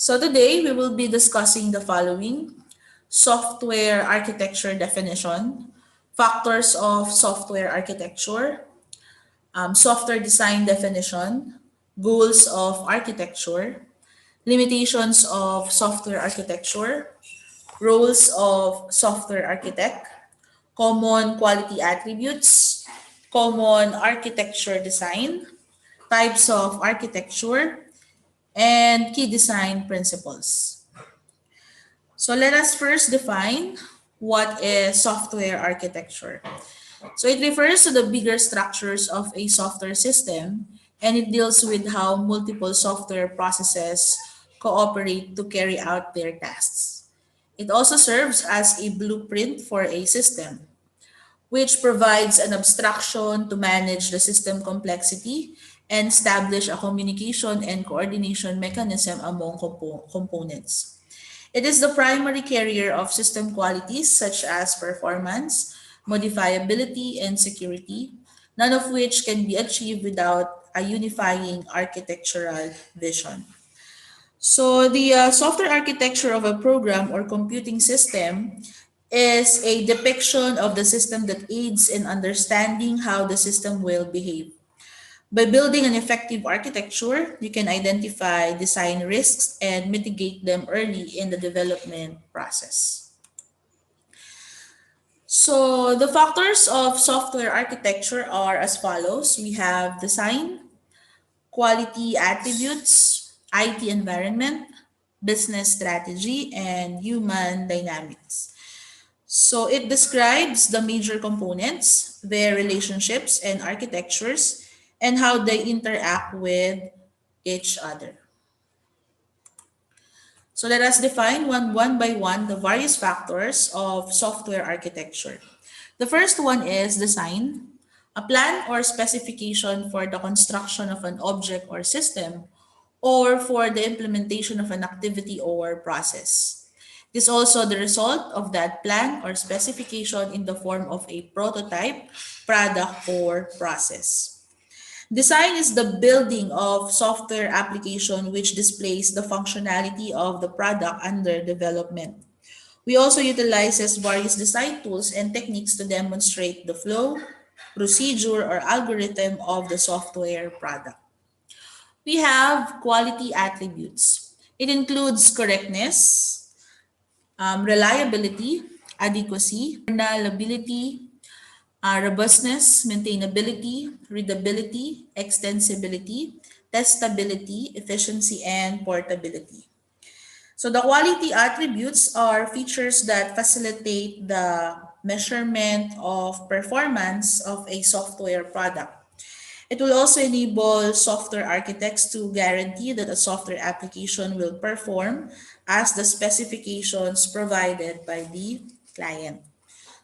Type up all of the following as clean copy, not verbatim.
So today we will be discussing the following: software architecture definition, factors of software architecture, software design definition, goals of architecture, limitations of software architecture, roles of software architect, common quality attributes, common architecture design, types of architecture, and key design principles. So let us first define what is software architecture. So it refers to the bigger structures of a software system, and it deals with how multiple software processes cooperate to carry out their tasks. It also serves as a blueprint for a system, which provides an abstraction to manage the system complexity and establish a communication and coordination mechanism among components. It is the primary carrier of system qualities such as performance, modifiability, and security, none of which can be achieved without a unifying architectural vision. So, the software architecture of a program or computing system is a depiction of the system that aids in understanding how the system will behave. By building an effective architecture, you can identify design risks and mitigate them early in the development process. So, the factors of software architecture are as follows: we have design, quality attributes, IT environment, business strategy, and human dynamics. So it describes the major components, their relationships and architectures, and how they interact with each other. So let us define one by one the various factors of software architecture. The first one is design, a plan or specification for the construction of an object or system, or for the implementation of an activity or process. It is also the result of that plan or specification in the form of a prototype, product, or process. Design is the building of software application which displays the functionality of the product under development. We also utilizes various design tools and techniques to demonstrate the flow, procedure, or algorithm of the software product. We have quality attributes. It includes correctness, reliability, adequacy, reliability, robustness, maintainability, readability, extensibility, testability, efficiency, and portability. So the quality attributes are features that facilitate the measurement of performance of a software product. It will also enable software architects to guarantee that a software application will perform as the specifications provided by the client.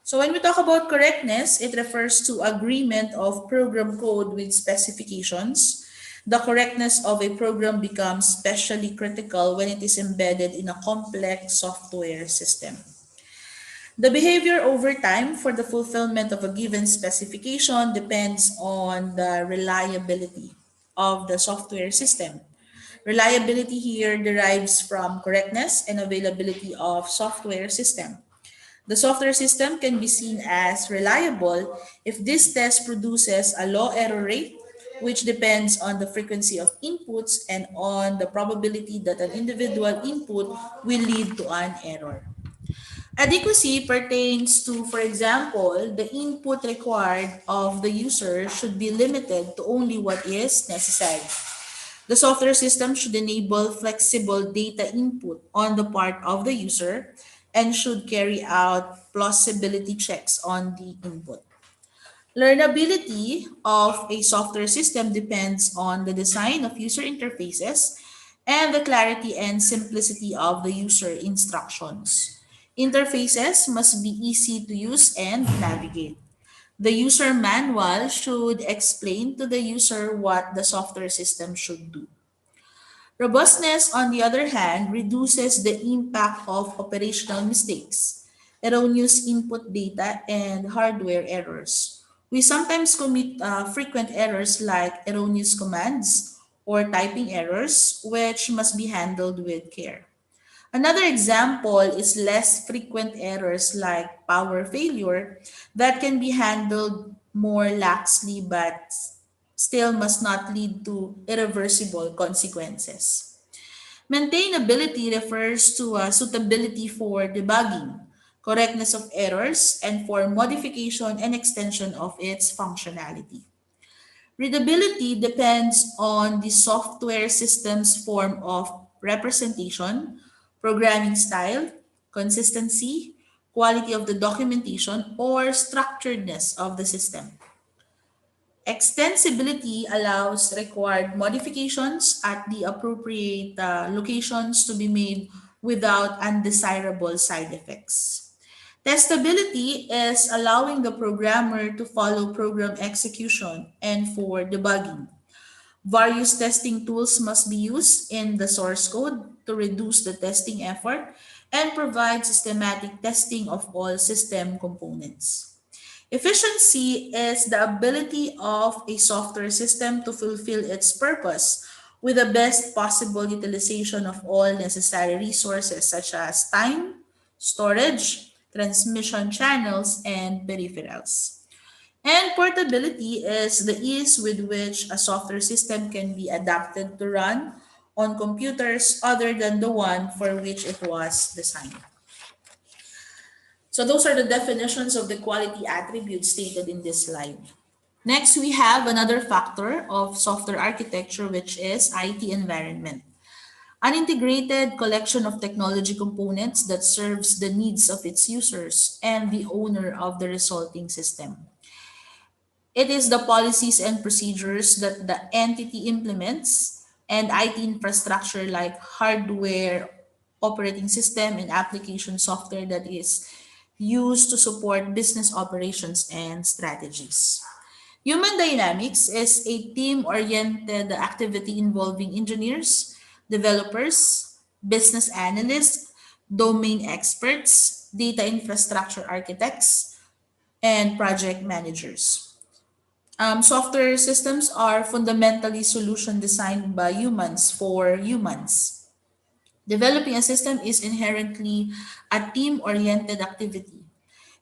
So when we talk about correctness, it refers to agreement of program code with specifications. The correctness of a program becomes especially critical when it is embedded in a complex software system. The behavior over time for the fulfillment of a given specification depends on the reliability of the software system. Reliability here derives from correctness and availability of software system. The software system can be seen as reliable if this test produces a low error rate, which depends on the frequency of inputs and on the probability that an individual input will lead to an error. Adequacy pertains to, for example, the input required of the user should be limited to only what is necessary. The software system should enable flexible data input on the part of the user and should carry out plausibility checks on the input. Learnability of a software system depends on the design of user interfaces and the clarity and simplicity of the user instructions. Interfaces must be easy to use and navigate. The user manual should explain to the user what the software system should do. Robustness, on the other hand, reduces the impact of operational mistakes, erroneous input data, and hardware errors. We sometimes commit frequent errors like erroneous commands or typing errors, which must be handled with care. Another example is less frequent errors like power failure that can be handled more laxly but still must not lead to irreversible consequences. Maintainability refers to suitability for debugging, correctness of errors, and for modification and extension of its functionality. Readability depends on the software system's form of representation, programming style, consistency, quality of the documentation, or structuredness of the system. Extensibility allows required modifications at the appropriate locations to be made without undesirable side effects. Testability is allowing the programmer to follow program execution and for debugging. Various testing tools must be used in the source code to reduce the testing effort and provide systematic testing of all system components. Efficiency is the ability of a software system to fulfill its purpose with the best possible utilization of all necessary resources such as time, storage, transmission channels, and peripherals. And portability is the ease with which a software system can be adapted to run on computers other than the one for which it was designed. So those are the definitions of the quality attributes stated in this slide. Next, we have another factor of software architecture, which is IT environment. An integrated collection of technology components that serves the needs of its users and the owner of the resulting system. It is the policies and procedures that the entity implements and IT infrastructure like hardware, operating system, and application software that is used to support business operations and strategies. Human dynamics is a team-oriented activity involving engineers, developers, business analysts, domain experts, data infrastructure architects, and project managers. Software systems are fundamentally solution designed by humans for humans. Developing a system is inherently a team-oriented activity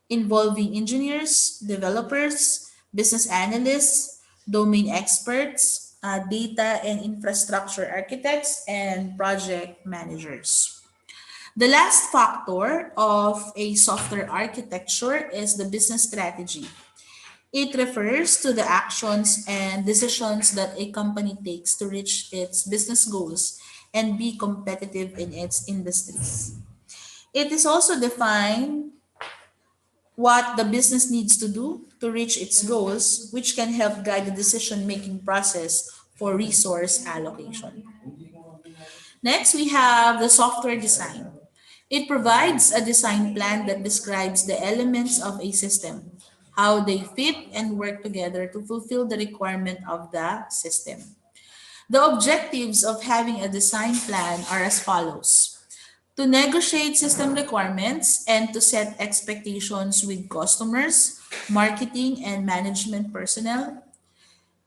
involving engineers, developers, business analysts, domain experts, data and infrastructure architects, and project managers. The last factor of a software architecture is the business strategy. It refers to the actions and decisions that a company takes to reach its business goals and be competitive in its industries. It is also defined what the business needs to do to reach its goals, which can help guide the decision-making process for resource allocation. Next, we have the software design. It provides a design plan that describes the elements of a system, how they fit and work together to fulfill the requirement of the system. The objectives of having a design plan are as follows: to negotiate system requirements and to set expectations with customers, marketing, and management personnel.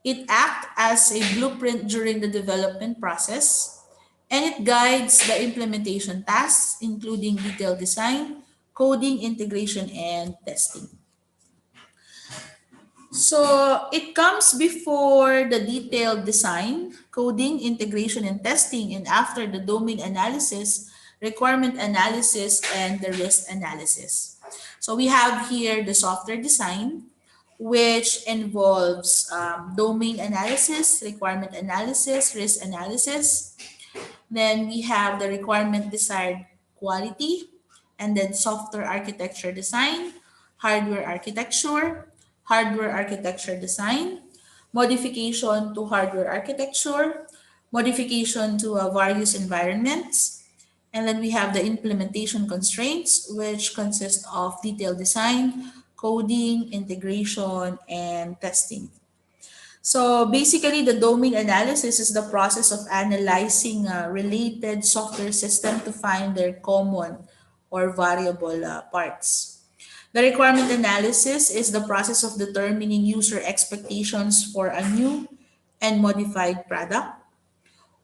It acts as a blueprint during the development process, and it guides the implementation tasks, including detailed design, coding, integration, and testing. So it comes before the detailed design, coding, integration, and testing, and after the domain analysis, requirement analysis, and the risk analysis. So we have here the software design, which involves domain analysis, requirement analysis, risk analysis. Then we have the requirement desired quality, and then software architecture design, hardware architecture design, modification to hardware architecture, modification to various environments, and then we have the implementation constraints, which consist of detailed design, coding, integration, and testing. So basically, the domain analysis is the process of analyzing related software system to find their common or variable parts. The requirement analysis is the process of determining user expectations for a new and modified product.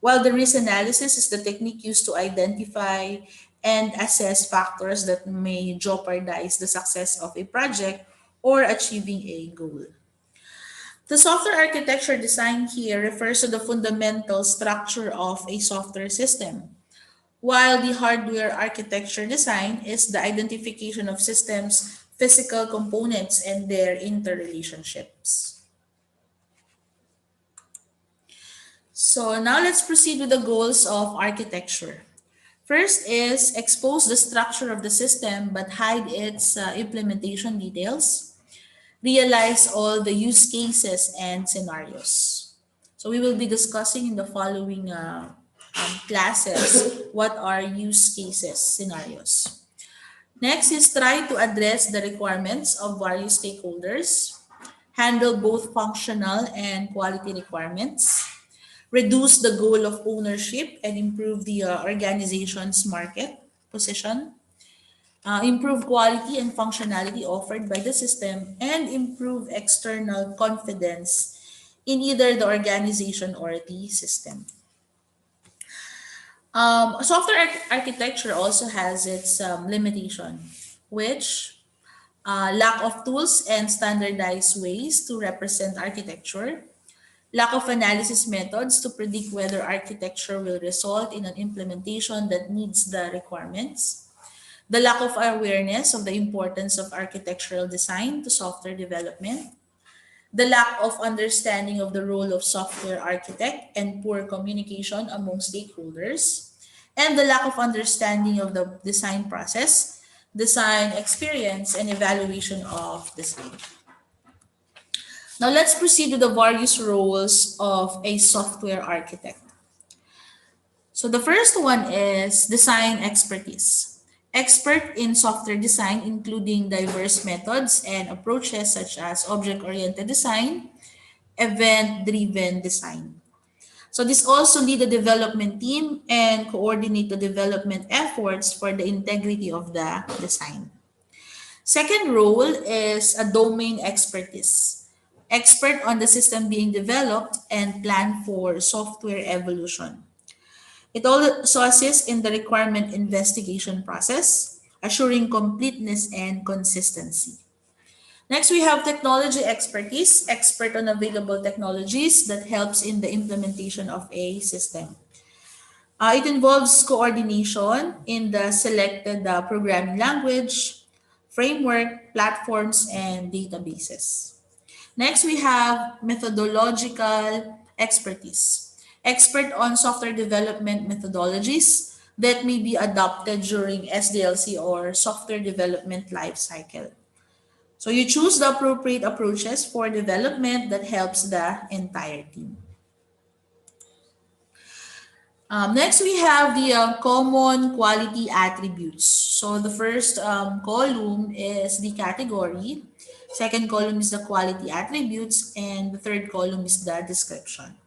while the risk analysis is the technique used to identify and assess factors that may jeopardize the success of a project or achieving a goal. The software architecture design here refers to the fundamental structure of a software system, while the hardware architecture design is the identification of systems, physical components, and their interrelationships. So now let's proceed with the goals of architecture. First is expose the structure of the system but hide its implementation details. Realize all the use cases and scenarios. So we will be discussing in the following classes what are use cases, scenarios. Next is try to address the requirements of various stakeholders, handle both functional and quality requirements, reduce the goal of ownership and improve the organization's market position, improve quality and functionality offered by the system, and improve external confidence in either the organization or the system. Software architecture also has its limitation, which lack of tools and standardized ways to represent architecture, lack of analysis methods to predict whether architecture will result in an implementation that meets the requirements, the lack of awareness of the importance of architectural design to software development, the lack of understanding of the role of software architect and poor communication among stakeholders, and the lack of understanding of the design process, design experience, and evaluation of design. Now let's proceed to the various roles of a software architect. So the first one is design expertise. Expert in software design, including diverse methods and approaches such as object-oriented design, event-driven design. So this also lead the development team and coordinate the development efforts for the integrity of the design. Second role is a domain expertise. Expert on the system being developed and plan for software evolution. It also assists in the requirement investigation process, assuring completeness and consistency. Next, we have technology expertise, expert on available technologies that helps in the implementation of a system. It involves coordination in the selected programming language, framework, platforms, and databases. Next, we have methodological expertise. Expert on software development methodologies that may be adopted during SDLC or software development lifecycle. So you choose the appropriate approaches for development that helps the entire team. Next, we have the common quality attributes. So the first column is the category, second column is the quality attributes, and the third column is the description.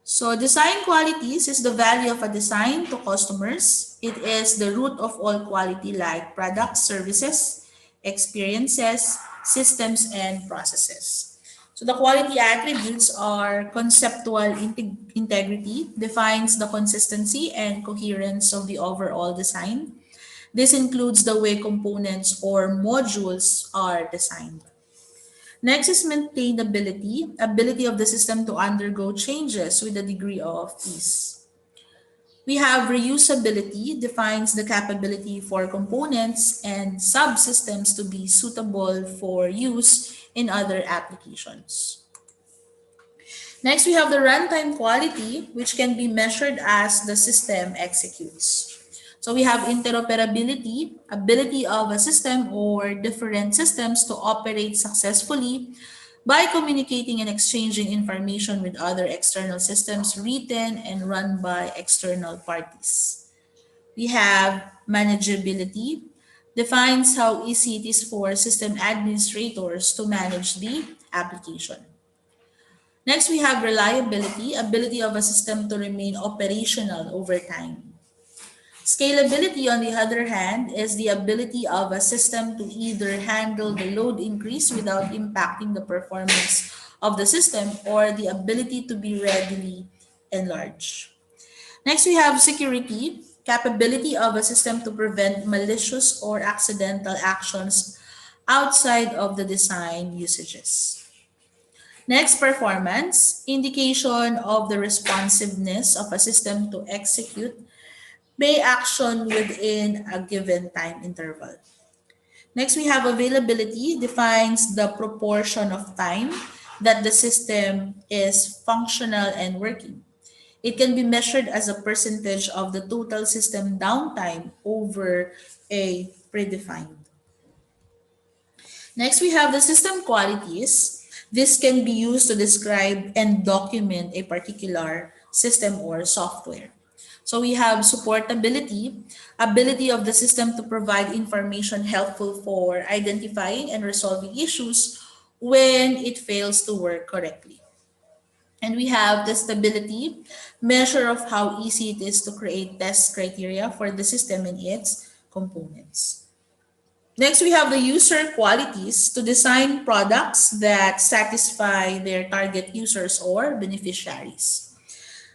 So design qualities is the value of a design to customers. It is the root of all quality like products, services, experiences, systems, and processes. So the quality attributes are conceptual integrity, defines the consistency and coherence of the overall design. This includes the way components or modules are designed. Next is maintainability, ability of the system to undergo changes with a degree of ease. We have reusability, defines the capability for components and subsystems to be suitable for use in other applications. Next, we have the runtime quality, which can be measured as the system executes. So we have interoperability, ability of a system or different systems to operate successfully by communicating and exchanging information with other external systems written and run by external parties. We have manageability, defines how easy it is for system administrators to manage the application. Next, we have reliability, ability of a system to remain operational over time. Scalability, on the other hand, is the ability of a system to either handle the load increase without impacting the performance of the system or the ability to be readily and large. Next, we have security, capability of a system to prevent malicious or accidental actions outside of the design usages. Next, performance, indication of the responsiveness of a system to execute may action within a given time interval. Next, we have availability, defines the proportion of time that the system is functional and working. It can be measured as a percentage of the total system downtime over a predefined. Next, we have the system qualities. This can be used to describe and document a particular system or software. So we have supportability, ability of the system to provide information helpful for identifying and resolving issues when it fails to work correctly. And we have testability, measure of how easy it is to create test criteria for the system and its components. Next, we have the user qualities to design products that satisfy their target users or beneficiaries.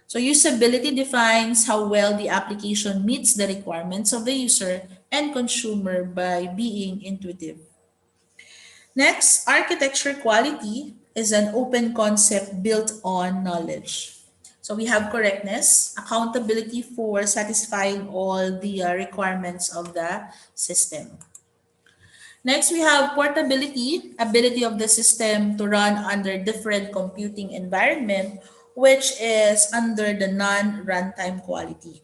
So usability defines how well the application meets the requirements of the user and consumer by being intuitive. Next, architecture quality is an open concept built on knowledge. So we have correctness, accountability for satisfying all the requirements of the system. Next, we have portability, ability of the system to run under different computing environment, which is under the non-runtime quality.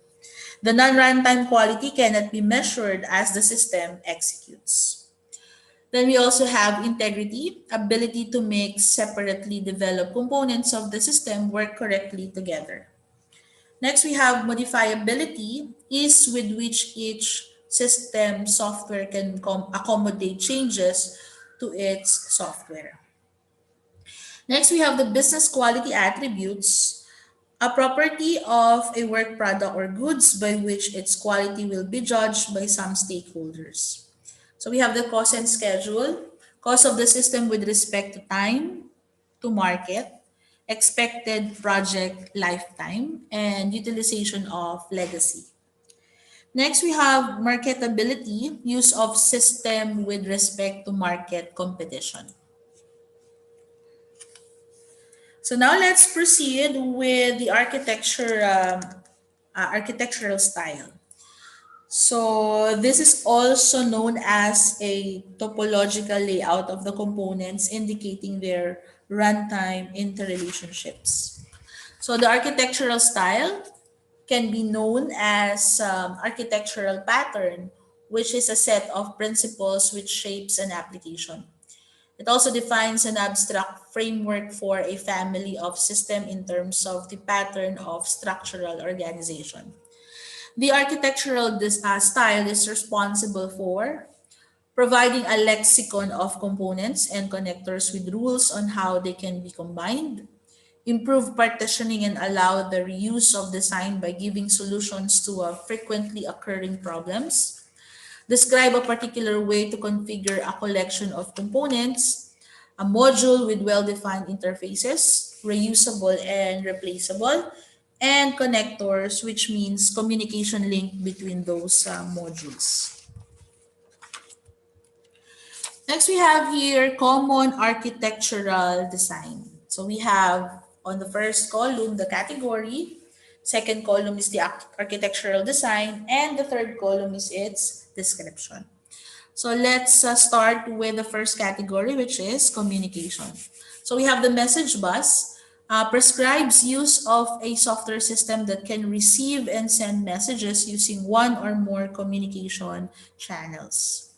The non-runtime quality cannot be measured as the system executes. Then we also have integrity, ability to make separately developed components of the system work correctly together. Next, we have modifiability, ease with which each system software can accommodate changes to its software. Next, we have the business quality attributes, a property of a work product or goods by which its quality will be judged by some stakeholders. So we have the cost and schedule, cost of the system with respect to time to market, expected project lifetime, and utilization of legacy. Next, we have marketability, use of system with respect to market competition. So now let's proceed with the architectural style. So this is also known as a topological layout of the components indicating their runtime interrelationships. So the architectural style can be known as architectural pattern, which is a set of principles which shapes an application. It also defines an abstract framework for a family of system in terms of the pattern of structural organization. The architectural style is responsible for providing a lexicon of components and connectors with rules on how they can be combined, improve partitioning and allow the reuse of design by giving solutions to frequently occurring problems, describe a particular way to configure a collection of components, a module with well-defined interfaces, reusable and replaceable, and connectors, which means communication link between those modules. Next, we have here common architectural design. So we have on the first column the category, second column is the architectural design, and the third column is its description. So let's start with the first category, which is communication. So we have the message bus, prescribes use of a software system that can receive and send messages using one or more communication channels.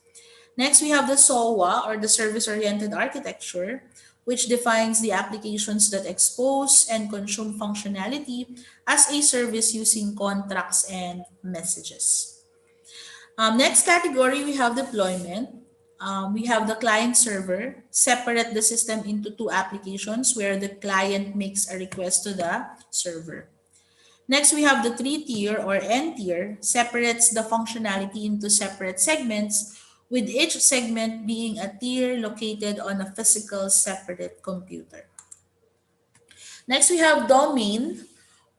Next, we have the SOA or the service-oriented architecture, which defines the applications that expose and consume functionality as a service using contracts and messages. Next category, we have deployment. We have the client server, separate the system into two applications where the client makes a request to the server. Next, we have the three-tier or N-tier, separates the functionality into separate segments, with each segment being a tier located on a physical separate computer. Next, we have domain,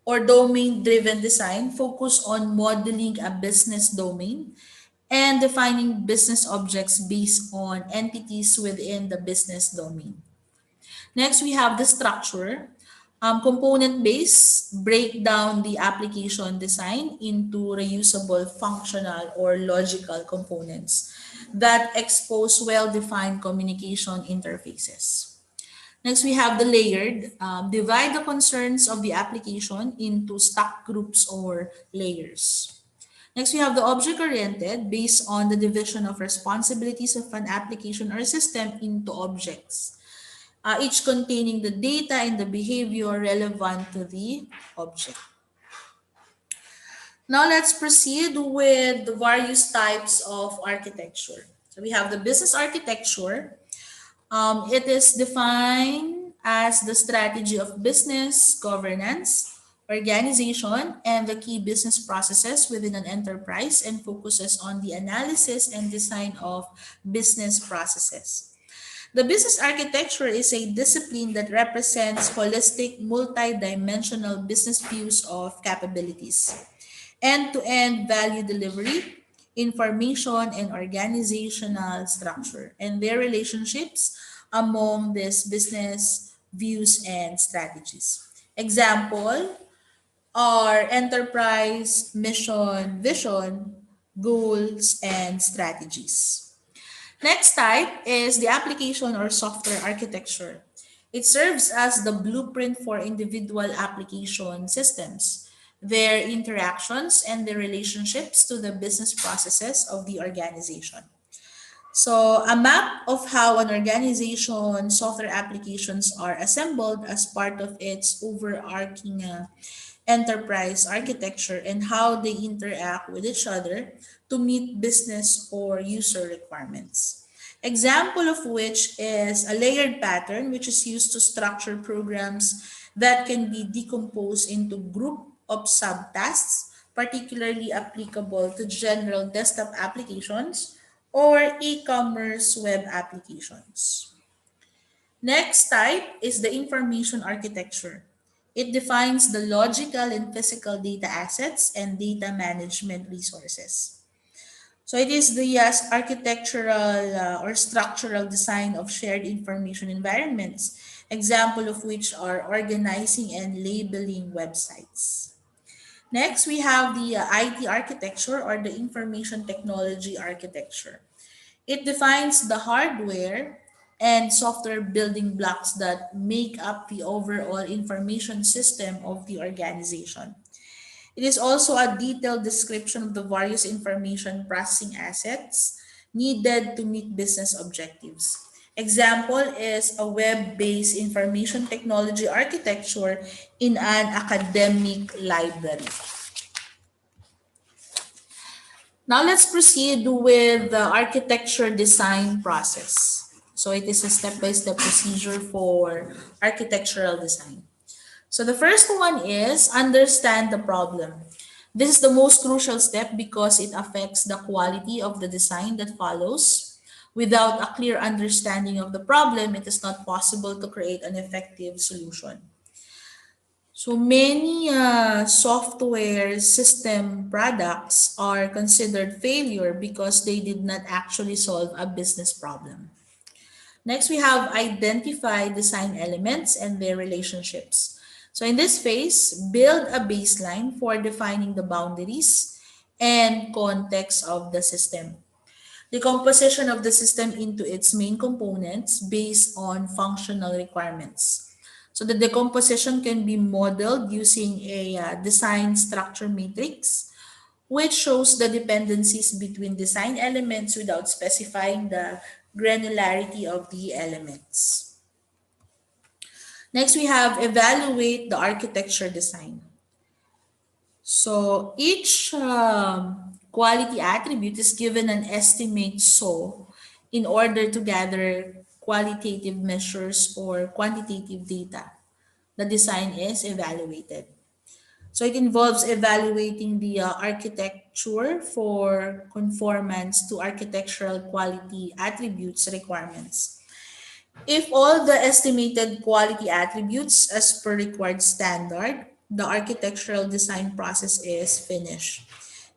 or domain-driven design focus on modeling a business domain and defining business objects based on entities within the business domain. Next, we have the structure. Component base break down the application design into reusable, functional, or logical components that expose well-defined communication interfaces. Next, we have the layered. Divide the concerns of the application into stack groups or layers. Next, we have the object-oriented based on the division of responsibilities of an application or system into objects, each containing the data and the behavior relevant to the object. Now let's proceed with the various types of architecture. So we have the business architecture. It is defined as the strategy of business, governance, organization, and the key business processes within an enterprise and focuses on the analysis and design of business processes. The business architecture is a discipline that represents holistic, multi-dimensional business views of capabilities, end-to-end value delivery, information, and organizational structure, and their relationships among these business views and strategies. Example are enterprise, mission, vision, goals, and strategies. Next type is the application or software architecture. It serves as the blueprint for individual application systems, their interactions, and their relationships to the business processes of the organization. So, a map of how an organization software applications are assembled as part of its overarching enterprise architecture and how they interact with each other to meet business or user requirements. Example of which is a layered pattern, which is used to structure programs that can be decomposed into group of subtasks, particularly applicable to general desktop applications or e-commerce web applications. Next type is the information architecture. It defines the logical and physical data assets and data management resources. So it is the architectural or structural design of shared information environments, example of which are organizing and labeling websites. Next, we have the IT architecture or the information technology architecture. It defines the hardware and software building blocks that make up the overall information system of the organization. It is also a detailed description of the various information processing assets needed to meet business objectives. Example is a web-based information technology architecture in an academic library. Now let's proceed with the architecture design process. So it is a step-by-step procedure for architectural design. So the first one is understand the problem. This is the most crucial step because it affects the quality of the design that follows. Without a clear understanding of the problem, it is not possible to create an effective solution. So many software system products are considered failure because they did not actually solve a business problem. Next, we have identify design elements and their relationships. So in this phase, build a baseline for defining the boundaries and context of the system. The composition of the system into its main components based on functional requirements. So the decomposition can be modeled using a design structure matrix, which shows the dependencies between design elements without specifying the granularity of the elements. Next, we have evaluate the architecture design. So each quality attribute is given an estimate so in order to gather qualitative measures or quantitative data. The design is evaluated. So it involves evaluating the architecture for conformance to architectural quality attributes requirements. If all the estimated quality attributes as per required standard the architectural design process is finished.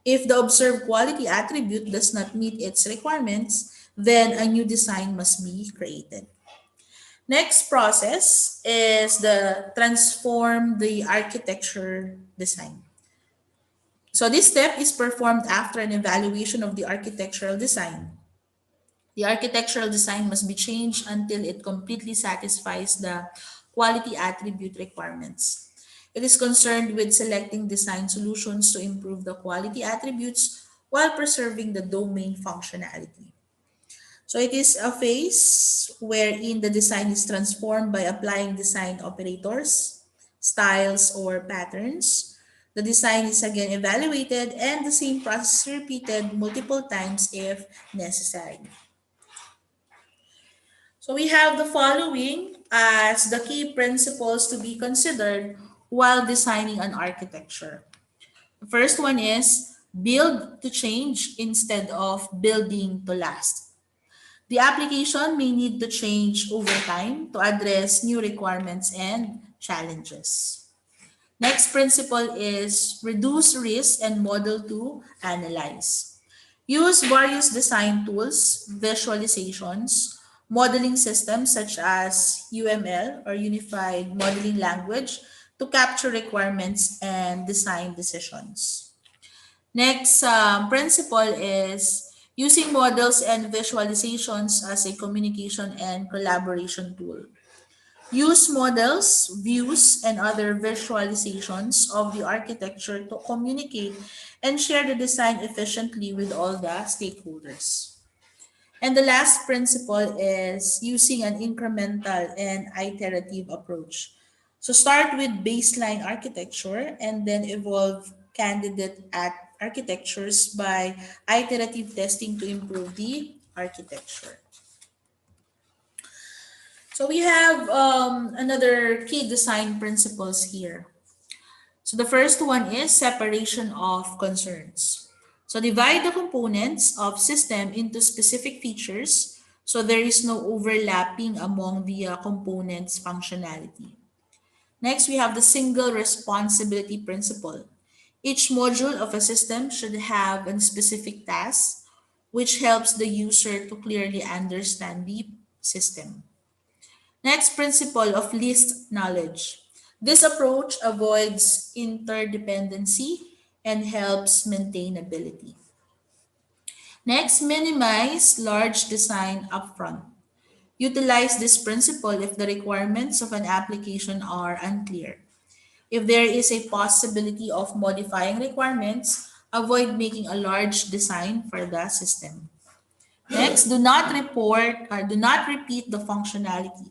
If the observed quality attribute does not meet its requirements, then a new design must be created. Next process is the transform the architecture design. So this step is performed after an evaluation of the architectural design. The architectural design must be changed until it completely satisfies the quality attribute requirements. It is concerned with selecting design solutions to improve the quality attributes while preserving the domain functionality. So it is a phase wherein the design is transformed by applying design operators, styles, or patterns. The design is again evaluated and the same process is repeated multiple times if necessary. So we have the following as the key principles to be considered while designing an architecture. The first one is build to change instead of building to last. The application may need to change over time to address new requirements and challenges. Next principle is reduce risk and model to analyze. Use various design tools, visualizations, modeling systems such as UML or Unified Modeling Language to capture requirements and design decisions. Next principle is using models and visualizations as a communication and collaboration tool. Use models, views, and other visualizations of the architecture to communicate and share the design efficiently with all the stakeholders. And the last principle is using an incremental and iterative approach. So start with baseline architecture and then evolve candidate at architectures by iterative testing to improve the architecture. So we have another key design principles here. So the first one is separation of concerns. So divide the components of system into specific features so there is no overlapping among the components functionality. Next, we have the single responsibility principle. Each module of a system should have a specific task which helps the user to clearly understand the system. Next, principle of least knowledge. This approach avoids interdependency and helps maintainability. Next, minimize large design upfront. Utilize this principle if the requirements of an application are unclear. If there is a possibility of modifying requirements, avoid making a large design for the system. Next, do not repeat the functionality.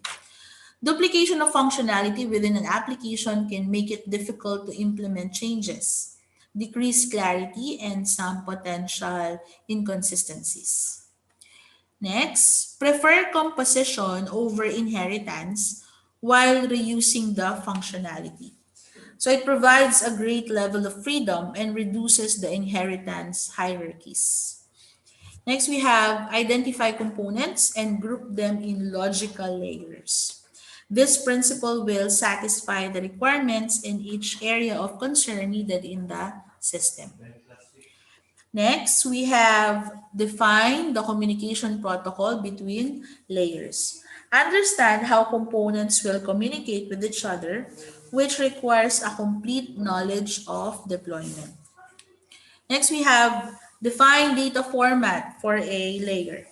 Duplication of functionality within an application can make it difficult to implement changes, decrease clarity, and some potential inconsistencies. Next, prefer composition over inheritance while reusing the functionality. So it provides a great level of freedom and reduces the inheritance hierarchies. Next, we have identify components and group them in logical layers. This principle will satisfy the requirements in each area of concern needed in the system. Next, we have define the communication protocol between layers. Understand how components will communicate with each other, which requires a complete knowledge of deployment. Next, we have define data format for a layer.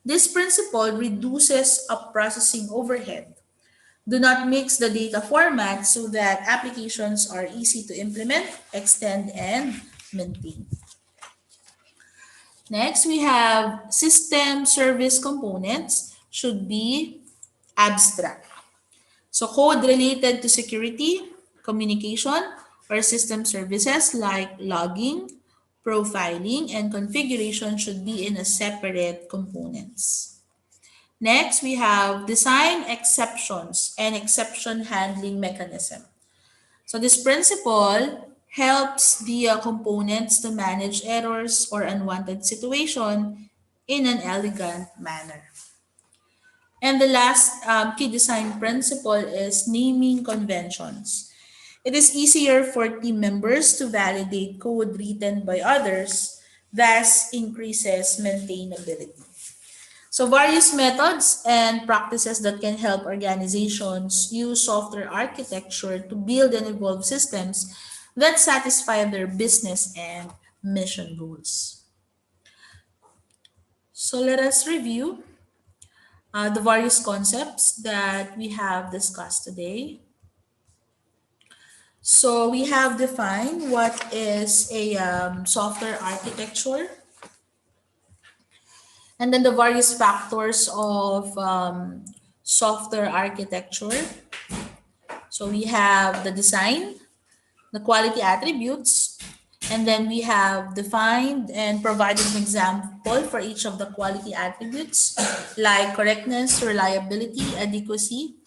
This principle reduces up processing overhead. Do not mix the data format so that applications are easy to implement, extend, and maintain. Next, we have system service components should be abstract. So code related to security, communication, or system services like logging, profiling, and configuration should be in a separate components. Next, we have design exceptions and exception handling mechanism. So this principle helps the components to manage errors or unwanted situation in an elegant manner. And the last key design principle is naming conventions. It is easier for team members to validate code written by others, thus increases maintainability. So various methods and practices that can help organizations use software architecture to build and evolve systems that satisfy their business and mission goals. So let us review the various concepts that we have discussed today. So we have defined what is a software architecture, and then the various factors of software architecture. So we have the design, the quality attributes, and then we have defined and provided an example for each of the quality attributes like correctness, reliability, adequacy,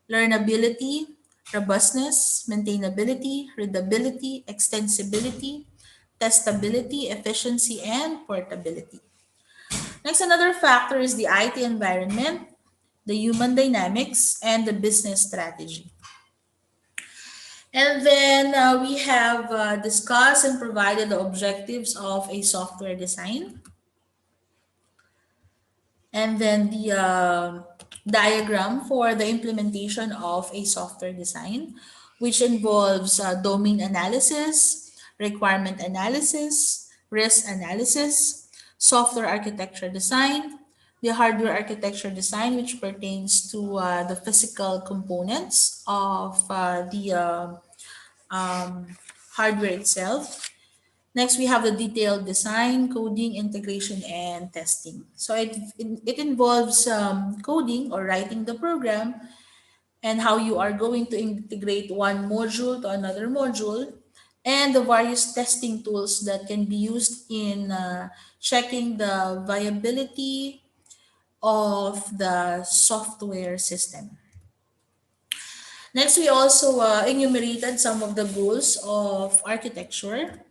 learnability, robustness, maintainability, readability, extensibility, testability, efficiency, and portability. Next, another factor is the IT environment, the human dynamics, and the business strategy. And then we have discussed and provided the objectives of a software design. And then the diagram for the implementation of a software design, which involves domain analysis, requirement analysis, risk analysis, software architecture design, the hardware architecture design, which pertains to the physical components of um, hardware itself. Next, we have the detailed design, coding, integration, and testing. So it involves coding or writing the program and how you are going to integrate one module to another module and the various testing tools that can be used in checking the viability of the software system. Next, we also enumerated some of the goals of architecture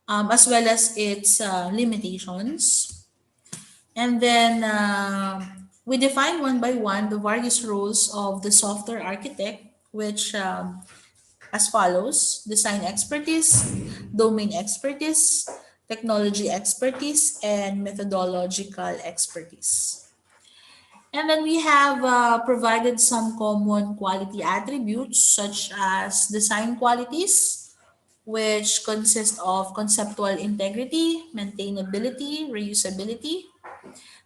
as well as its limitations. And then we define one by one the various roles of the software architect, which as follows: design expertise, domain expertise, technology expertise, and methodological expertise. And then we have provided some common quality attributes such as design qualities, which consist of conceptual integrity, maintainability, reusability.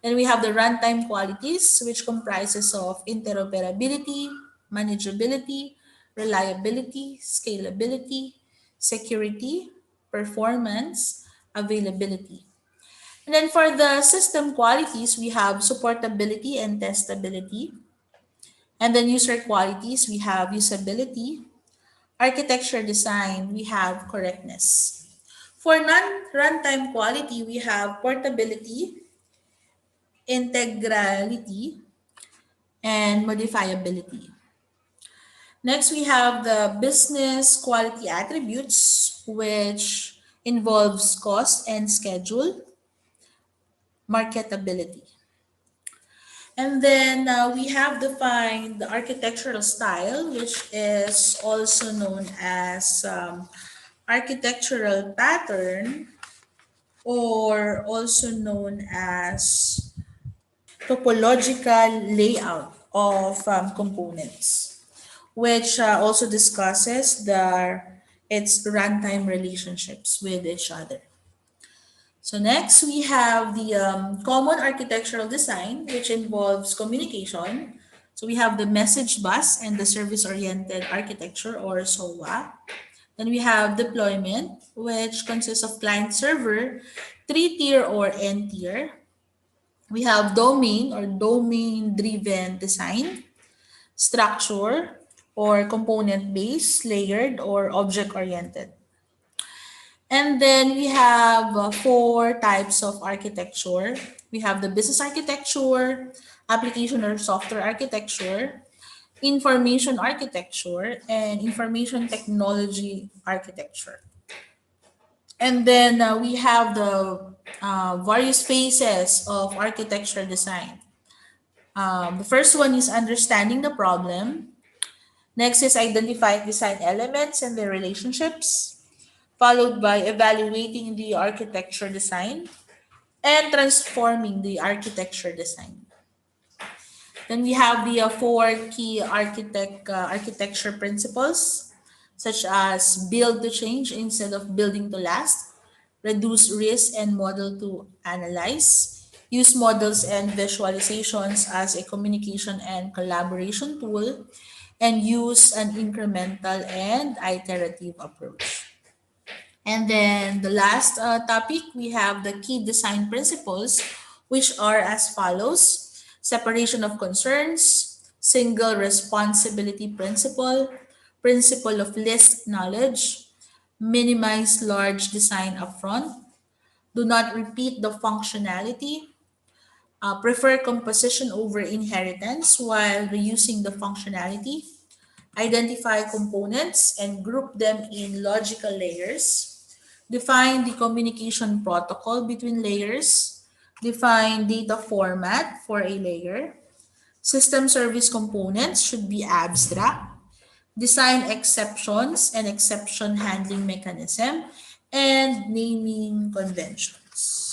Then we have the runtime qualities, which comprises of interoperability, manageability, reliability, scalability, security, performance, availability. And then for the system qualities, we have supportability and testability. And then user qualities, we have usability. Architecture design, we have correctness. For non-runtime quality, we have portability, integrality, and modifiability. Next, we have the business quality attributes, which involves cost and schedule, marketability. And then we have defined the architectural style, which is also known as architectural pattern, or also known as topological layout of components, which also discusses its runtime relationships with each other. So next, we have the common architectural design, which involves communication. So we have the message bus and the service-oriented architecture, or SOA. Then we have deployment, which consists of client server, three-tier or n-tier. We have domain or domain-driven design, structure or component-based, layered or object-oriented. And then we have four types of architecture. We have the business architecture, application or software architecture, information architecture, and information technology architecture. And then we have the various phases of architecture design. The first one is understanding the problem. Next is identify design elements and their relationships, followed by evaluating the architecture design and transforming the architecture design. Then we have the four key architecture principles, such as build to change instead of building to last, reduce risk and model to analyze, use models and visualizations as a communication and collaboration tool, and use an incremental and iterative approach. And then the last topic, we have the key design principles, which are as follows: separation of concerns, single responsibility principle, principle of least knowledge, minimize large design upfront, do not repeat the functionality, prefer composition over inheritance while reusing the functionality, identify components and group them in logical layers, define the communication protocol between layers, define data format for a layer, system service components should be abstract, design exceptions and exception handling mechanism, and naming conventions.